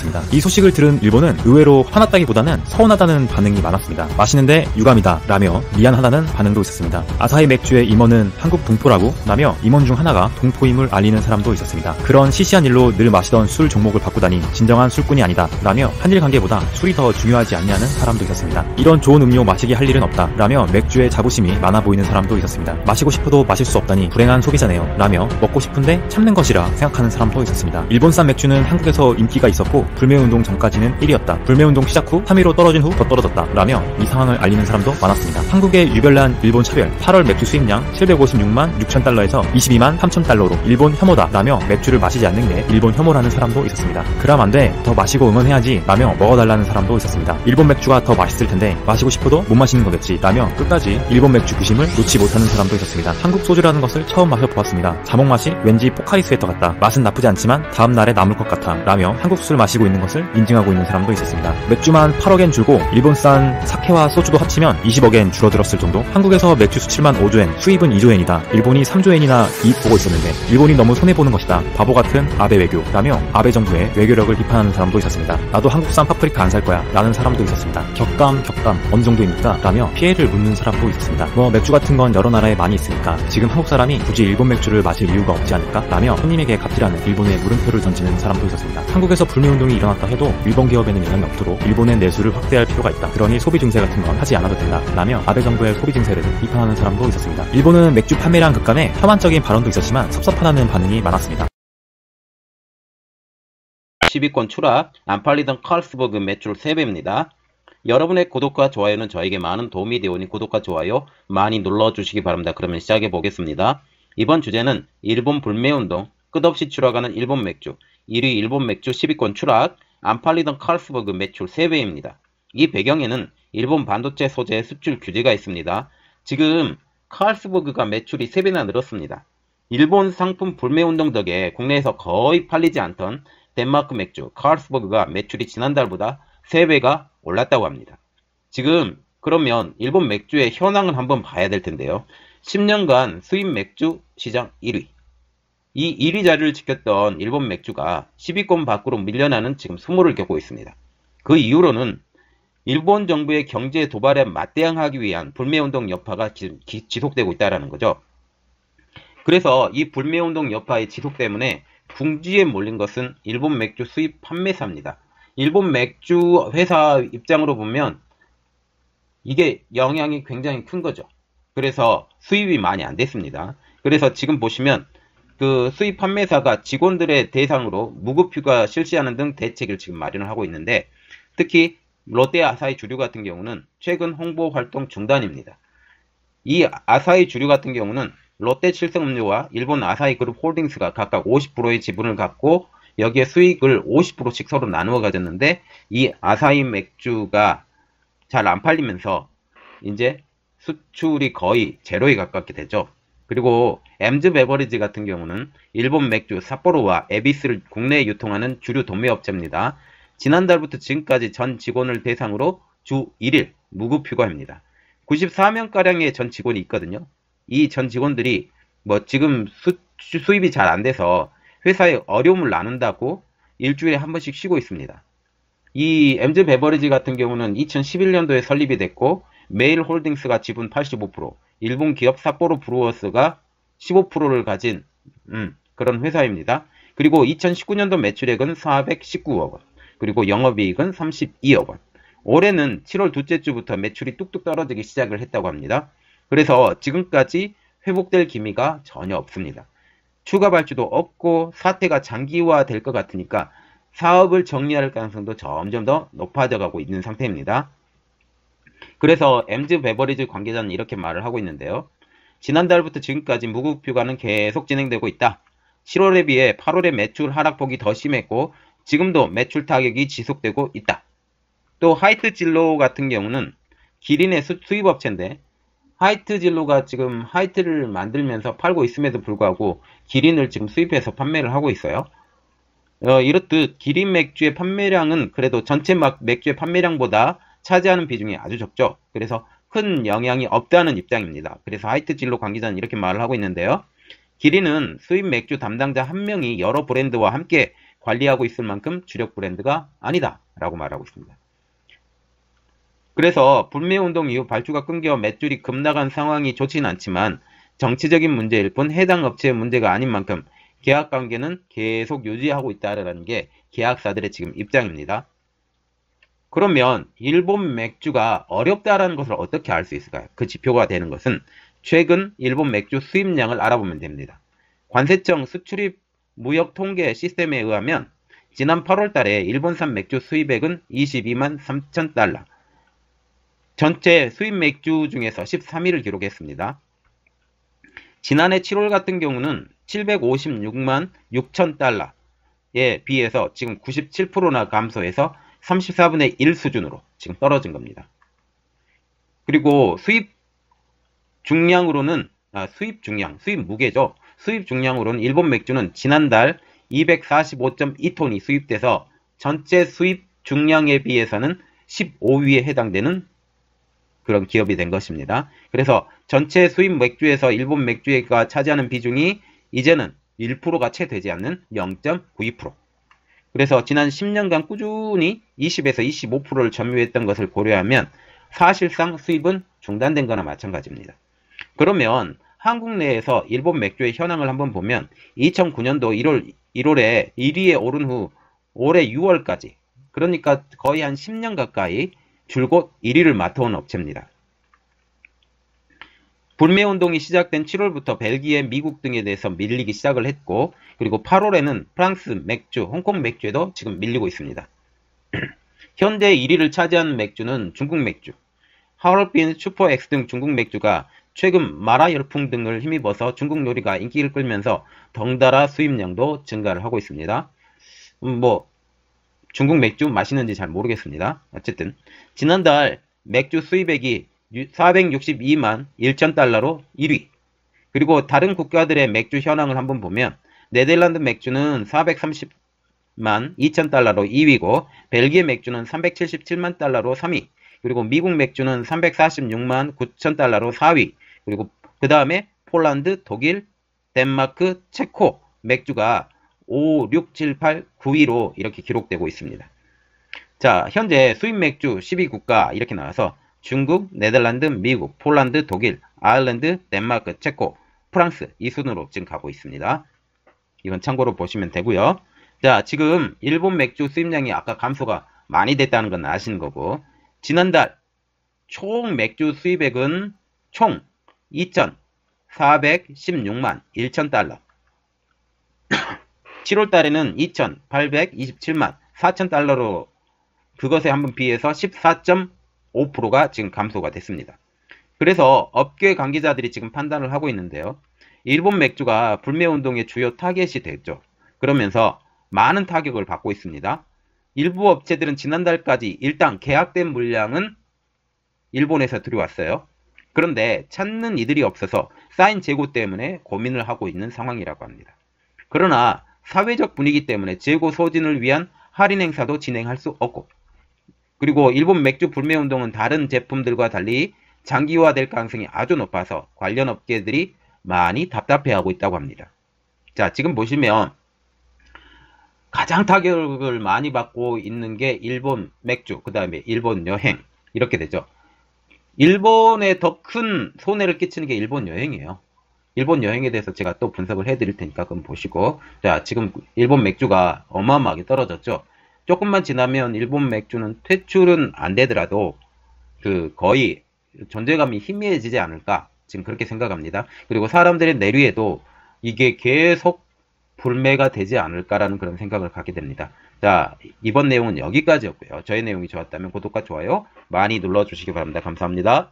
있었습니다. 이 소식을 들은 일본은 의외로 화났다기보다는 서운하다는 반응이 많았습니다. 마시는데 유감이다 라며 미안하다는 반응도 있었습니다. 아사히 맥주의 임원은 한국 동포라고 라며 임원 중 하나가 동포임을 알리는 사람도 있었습니다. 그런 시시한 일로 늘 마시던 술 종목을 바꾸다니 진정한 술꾼이 아니다 라며 한일 관계보다 술이 더 중요하지 않냐는 사람도 있었습니다. 이런 좋은 음료 마시게 할 일은 없다 라며 맥주에 자부심이 많아 보이는 사람도 있었습니다. 마시고 싶어도 마실 수 없다니 불행한 소비자네요 라며 먹고 싶은데 참는 것이라 생각하는 사람도 있었습니다. 일본산 맥주는 한국에서 인기가 있었고 불매운동 전까지는 1위였다. 불매운동 시작 후 3위로 떨어진 후 더 떨어졌다 라며 이 상황을 알리는 사람도 많았습니다. 한국의 유별난 일본 차별, 8월 맥주 수입량 756만 6천 달러에서 22만 3천 달러로 일본 혐오다 라며 맥주를 마시지 않는 게 일본 혐오라는 사람도 있었습니다. 그럼 안 돼, 더 마시고 응원해야지 라며 먹어달라는 사람도 있었습니다. 일본 맥주가 더 맛있을 텐데 마시고 싶어도 못 마시는 거겠지 라며 끝까지 일본 맥주 부심을 놓지 못하는 사람도 있었습니다. 한국 소주라는 것을 처음 마셔보았습니다. 자몽 맛이 왠지 포카리 스웨터 같다. 맛은 나쁘지 않지만 다음 날에 남을 것 같아 라며 한국 술 마시고 있는 것을 인증하고 있는 사람도 있었습니다. 맥주만 8억엔 줄고 일본산 사케와 소주도 합치면 20억엔 줄어들었을 정도. 한국에서 맥주 수출만 5조엔, 수입은 2조엔이다. 일본이 3조엔이나 이익 보고 있었는데 일본이 너무 손해보는 것이다. 바보 같은 아베 외교 라며 아베 정부의 외교력을 비판하는 사람도 있었습니다. 나도 한국산 파프리카 안 살 거야 라는 사람도 있었습니다. 격감 어느 정도입니까? 라며 피해를 묻는 사람도 있었습니다. 뭐 맥주 같은 건 여러 나라에 많이 있으니까 지금 한국 사람이 굳이 일본 맥주를 마실 이유가 없지 않을까? 라며 손님에게 갑질하는 일본에 물음표를 던지는 사람도 있었습니다. 한국에서 불매운동이 일어났다 해도 일본 기업에는 영향이 없도록 일본의 내수를 확대할 필요가 있다. 그러니 소비 증세 같은 건 하지 않아도 된다 라며 아베 정부의 소비 증세를 비판하는 사람도 있었습니다. 일본은 맥주 판매량 급감에 혐한적인 발언도 있었지만 섭섭하다는 반응이 많았습니다. 10위권 추락, 안 팔리던 칼스버그 매출 3배입니다. 여러분의 구독과 좋아요는 저에게 많은 도움이 되오니 구독과 좋아요 많이 눌러주시기 바랍니다. 그러면 시작해 보겠습니다. 이번 주제는 일본 불매운동, 끝없이 추락하는 일본 맥주, 1위 일본 맥주 10위권 추락, 안 팔리던 칼스버그 매출 3배입니다. 이 배경에는 일본 반도체 소재 수출 규제가 있습니다. 지금 칼스버그가 매출이 3배나 늘었습니다. 일본 상품 불매운동 덕에 국내에서 거의 팔리지 않던 덴마크 맥주 칼스버그가 매출이 지난달보다 3배가 올랐다고 합니다. 지금 그러면 일본 맥주의 현황을 한번 봐야 될 텐데요. 10년간 수입 맥주 시장 1위. 이 1위 자리를 지켰던 일본 맥주가 10위권 밖으로 밀려나는 지금 수모를 겪고 있습니다. 그 이후로는 일본 정부의 경제 도발에 맞대응하기 위한 불매운동 여파가 지속되고 있다는 거죠. 그래서 이 불매운동 여파의 지속 때문에 궁지에 몰린 것은 일본 맥주 수입 판매사입니다. 일본 맥주 회사 입장으로 보면 이게 영향이 굉장히 큰 거죠. 그래서 수입이 많이 안 됐습니다. 그래서 지금 보시면 그 수입 판매사가 직원들의 대상으로 무급휴가 실시하는 등 대책을 지금 마련을 하고 있는데, 특히 롯데 아사히 주류 같은 경우는 최근 홍보 활동 중단입니다. 이 아사히 주류 같은 경우는 롯데 칠성음료와 일본 아사히 그룹 홀딩스가 각각 50%의 지분을 갖고 여기에 수익을 50%씩 서로 나누어 가졌는데, 이 아사히 맥주가 잘 안 팔리면서 이제 수출이 거의 제로에 가깝게 되죠. 그리고 엠즈 베버리지 같은 경우는 일본 맥주 삿포로와 에비스를 국내에 유통하는 주류 도매업체입니다. 지난달부터 지금까지 전 직원을 대상으로 주 1일 무급휴가입니다. 94명가량의 전 직원이 있거든요. 이 전 직원들이 뭐 지금 수입이 잘 안 돼서 회사에 어려움을 나눈다고 일주일에 한 번씩 쉬고 있습니다. 이 엠즈 베버리지 같은 경우는 2011년도에 설립이 됐고, 메일 홀딩스가 지분 85%, 일본 기업 삿포로 브루어스가 15%를 가진 그런 회사입니다. 그리고 2019년도 매출액은 419억 원, 그리고 영업이익은 32억 원. 올해는 7월 둘째 주부터 매출이 뚝뚝 떨어지기 시작을 했다고 합니다. 그래서 지금까지 회복될 기미가 전혀 없습니다. 추가 발주도 없고 사태가 장기화 될 것 같으니까 사업을 정리할 가능성도 점점 더 높아져 가고 있는 상태입니다. 그래서 엠즈 베버리지 관계자는 이렇게 말을 하고 있는데요. 지난달부터 지금까지 무급휴가는 계속 진행되고 있다. 7월에 비해 8월의 매출 하락폭이 더 심했고 지금도 매출 타격이 지속되고 있다. 또 하이트진로 같은 경우는 기린의 수입업체인데, 하이트진로가 지금 하이트를 만들면서 팔고 있음에도 불구하고 기린을 지금 수입해서 판매를 하고 있어요. 이렇듯 기린 맥주의 판매량은 그래도 전체 맥주의 판매량보다 차지하는 비중이 아주 적죠. 그래서 큰 영향이 없다는 입장입니다. 그래서 하이트진로 관계자는 이렇게 말을 하고 있는데요. 기린은 수입 맥주 담당자 한 명이 여러 브랜드와 함께 관리하고 있을 만큼 주력 브랜드가 아니다 라고 말하고 있습니다. 그래서 불매운동 이후 발주가 끊겨 맷줄이 급나간 상황이 좋지는 않지만 정치적인 문제일 뿐 해당 업체의 문제가 아닌 만큼 계약관계는 계속 유지하고 있다는 게 계약사들의 지금 입장입니다. 그러면 일본 맥주가 어렵다라는 것을 어떻게 알 수 있을까요? 그 지표가 되는 것은 최근 일본 맥주 수입량을 알아보면 됩니다. 관세청 수출입 무역 통계 시스템에 의하면 지난 8월 달에 일본산 맥주 수입액은 22만 3천 달러. 전체 수입 맥주 중에서 13위를 기록했습니다. 지난해 7월 같은 경우는 756만 6천 달러에 비해서 지금 97%나 감소해서 34분의 1 수준으로 지금 떨어진 겁니다. 그리고 수입 무게죠. 수입 중량으로는 일본 맥주는 지난달 245.2톤이 수입돼서 전체 수입 중량에 비해서는 15위에 해당되는 그런 기업이 된 것입니다. 그래서 전체 수입 맥주에서 일본 맥주가 차지하는 비중이 이제는 1%가 채 되지 않는 0.92%. 그래서 지난 10년간 꾸준히 20에서 25%를 점유했던 것을 고려하면 사실상 수입은 중단된 거나 마찬가지입니다. 그러면 한국 내에서 일본 맥주의 현황을 한번 보면 2009년도 1월에 1위에 오른 후 올해 6월까지 그러니까 거의 한 10년 가까이 줄곧 1위를 맡아온 업체입니다. 불매운동이 시작된 7월부터 벨기에, 미국 등에 대해서 밀리기 시작을 했고 그리고 8월에는 프랑스 맥주, 홍콩 맥주에도 지금 밀리고 있습니다. 현재 1위를 차지하는 맥주는 중국 맥주, 하얼빈, 슈퍼엑스 등 중국 맥주가 최근 마라 열풍 등을 힘입어서 중국 요리가 인기를 끌면서 덩달아 수입량도 증가를 하고 있습니다. 중국 맥주 맛있는지 잘 모르겠습니다. 어쨌든 지난달 맥주 수입액이 462만 1천 달러로 1위. 그리고 다른 국가들의 맥주 현황을 한번 보면 네덜란드 맥주는 430만 2천 달러로 2위고 벨기에 맥주는 377만 달러로 3위. 그리고 미국 맥주는 346만 9천 달러로 4위. 그리고 그 다음에 폴란드, 독일, 덴마크, 체코 맥주가 5, 6, 7, 8, 9위로 이렇게 기록되고 있습니다. 자, 현재 수입 맥주 12국가 이렇게 나와서 중국, 네덜란드, 미국, 폴란드, 독일, 아일랜드, 덴마크, 체코, 프랑스 이 순으로 지금 가고 있습니다. 이건 참고로 보시면 되고요. 자, 지금 일본 맥주 수입량이 아까 감소가 많이 됐다는 건 아시는 거고 지난달 총 맥주 수입액은 총 2,416만 1천 달러 7월 달에는 2,827만 4천 달러로 그것에 한번 비해서 14.5%가 지금 감소가 됐습니다. 그래서 업계 관계자들이 지금 판단을 하고 있는데요. 일본 맥주가 불매운동의 주요 타겟이 됐죠. 그러면서 많은 타격을 받고 있습니다. 일부 업체들은 지난달까지 일단 계약된 물량은 일본에서 들여왔어요. 그런데 찾는 이들이 없어서 쌓인 재고 때문에 고민을 하고 있는 상황이라고 합니다. 그러나 사회적 분위기 때문에 재고 소진을 위한 할인 행사도 진행할 수 없고 그리고 일본 맥주 불매운동은 다른 제품들과 달리 장기화될 가능성이 아주 높아서 관련 업계들이 많이 답답해하고 있다고 합니다. 자, 지금 보시면 가장 타격을 많이 받고 있는 게 일본 맥주, 그 다음에 일본 여행 이렇게 되죠. 일본에 더 큰 손해를 끼치는 게 일본 여행이에요. 일본 여행에 대해서 제가 또 분석을 해드릴 테니까 그럼 보시고 자, 지금 일본 맥주가 어마어마하게 떨어졌죠. 조금만 지나면 일본 맥주는 퇴출은 안 되더라도 거의 존재감이 희미해지지 않을까 지금 그렇게 생각합니다. 그리고 사람들의 내류에도 이게 계속 불매가 되지 않을까라는 그런 생각을 갖게 됩니다. 자, 이번 내용은 여기까지였고요. 저의 내용이 좋았다면 구독과 좋아요 많이 눌러주시기 바랍니다. 감사합니다.